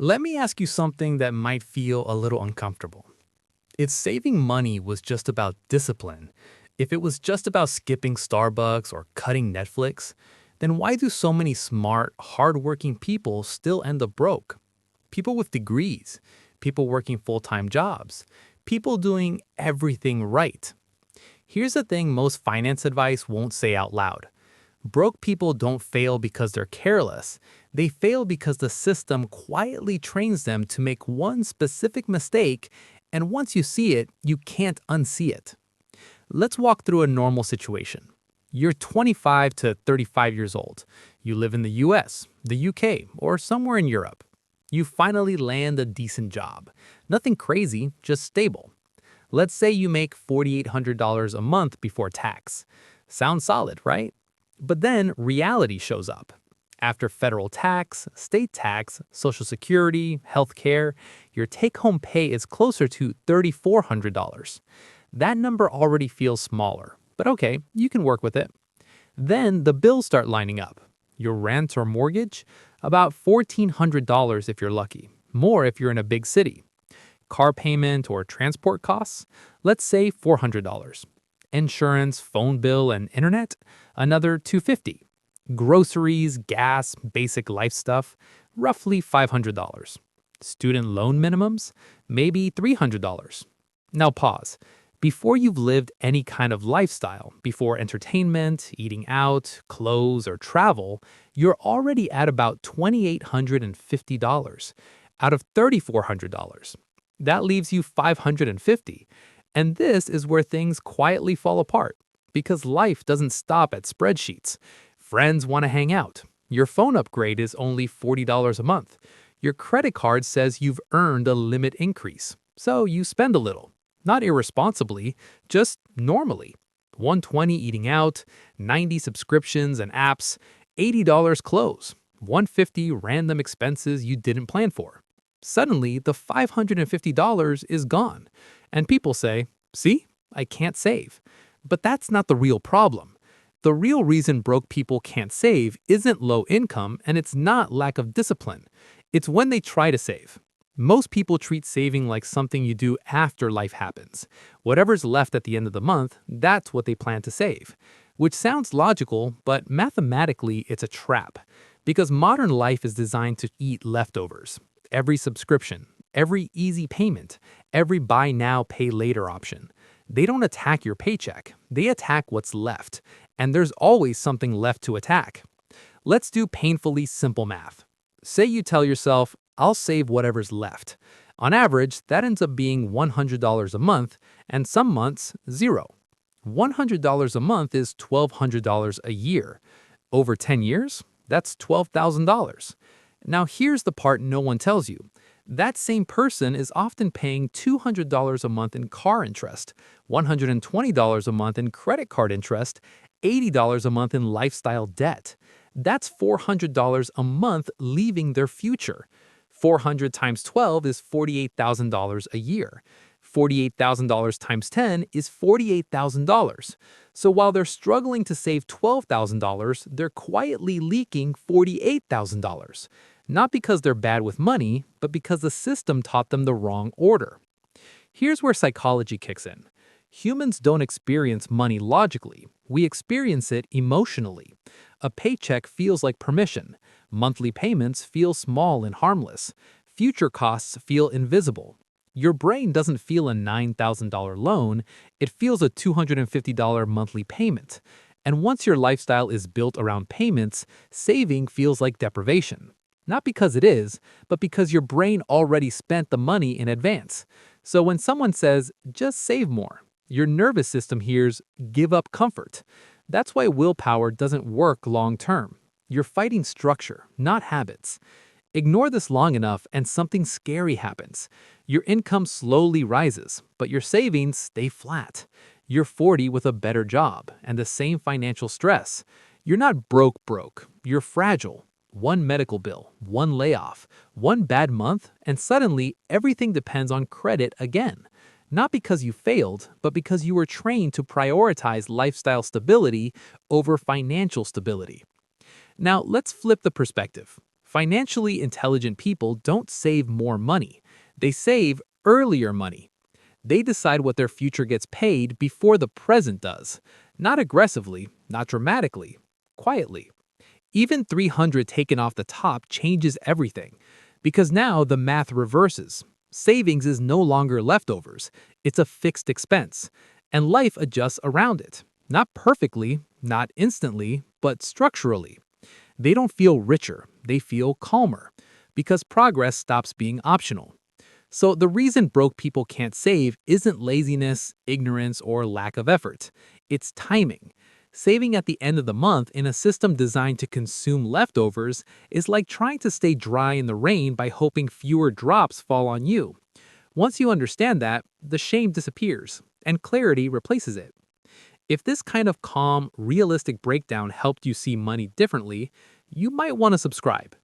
Let me ask you something that might feel a little uncomfortable. If saving money was just about discipline, if it was just about skipping Starbucks or cutting Netflix, then why do so many smart, hardworking people still end up broke? People with degrees, people working full time jobs, people doing everything right. Here's the thing most finance advice won't say out loud. Broke people don't fail because they're careless. They fail because the system quietly trains them to make one specific mistake, and once you see it, you can't unsee it. Let's walk through a normal situation. You're 25 to 35 years old. You live in the US, the UK, or somewhere in Europe. You finally land a decent job. Nothing crazy, just stable. Let's say you make $4,800 a month before tax. Sounds solid, right? But then reality shows up. After federal tax, state tax, Social Security, healthcare, your take-home pay is closer to $3,400. That number already feels smaller, but okay, you can work with it. Then the bills start lining up. Your rent or mortgage? About $1,400 if you're lucky, more if you're in a big city. Car payment or transport costs? Let's say $400. Insurance, phone bill, and internet? Another $250. Groceries, gas, basic life stuff? Roughly $500. Student loan minimums? Maybe $300. Now pause. Before you've lived any kind of lifestyle, before entertainment, eating out, clothes, or travel, you're already at about $2,850 out of $3,400. That leaves you $550. And this is where things quietly fall apart because life doesn't stop at spreadsheets. Friends want to hang out. Your phone upgrade is only $40 a month. Your credit card says you've earned a limit increase, so you spend a little. Not irresponsibly, just normally. 120 eating out, 90 subscriptions and apps, $80 clothes, 150 random expenses you didn't plan for. Suddenly, the $550 is gone. And people say, see, I can't save. But that's not the real problem. The real reason broke people can't save isn't low income and it's not lack of discipline. It's when they try to save. Most people treat saving like something you do after life happens. Whatever's left at the end of the month, that's what they plan to save. Which sounds logical, but mathematically it's a trap. Because modern life is designed to eat leftovers. Every subscription, every easy payment, every buy now, pay later option. They don't attack your paycheck, they attack what's left. And there's always something left to attack. Let's do painfully simple math. Say you tell yourself, I'll save whatever's left. On average, that ends up being $100 a month, and some months, zero. $100 a month is $1,200 a year. Over 10 years, that's $12,000. Now here's the part no one tells you. That same person is often paying $200 a month in car interest, $120 a month in credit card interest, $80 a month in lifestyle debt. That's $400 a month leaving their future. 400 times 12 is $48,000 a year. $48,000 times 10 is $48,000. So while they're struggling to save $12,000, they're quietly leaking $48,000. Not because they're bad with money, but because the system taught them the wrong order. Here's where psychology kicks in. Humans don't experience money logically. We experience it emotionally. A paycheck feels like permission. Monthly payments feel small and harmless. Future costs feel invisible. Your brain doesn't feel a $9,000 loan, it feels a $250 monthly payment. And once your lifestyle is built around payments, saving feels like deprivation. Not because it is, but because your brain already spent the money in advance. So when someone says, just save more, your nervous system hears, give up comfort. That's why willpower doesn't work long term. You're fighting structure, not habits. Ignore this long enough and something scary happens. Your income slowly rises, but your savings stay flat. You're 40 with a better job and the same financial stress. You're not broke, you're fragile. One medical bill, one layoff, one bad month, and suddenly everything depends on credit again. Not because you failed, but because you were trained to prioritize lifestyle stability over financial stability. Now, let's flip the perspective. Financially intelligent people don't save more money. They save earlier money. They decide what their future gets paid before the present does. Not aggressively, not dramatically, quietly. Even 300 taken off the top changes everything. Because now the math reverses. Savings is no longer leftovers, it's a fixed expense. And life adjusts around it. Not perfectly, not instantly, but structurally. They don't feel richer, they feel calmer. Because progress stops being optional. So the reason broke people can't save isn't laziness, ignorance, or lack of effort. It's timing. Saving at the end of the month in a system designed to consume leftovers is like trying to stay dry in the rain by hoping fewer drops fall on you. Once you understand that, the shame disappears, and clarity replaces it. If this kind of calm, realistic breakdown helped you see money differently, you might want to subscribe.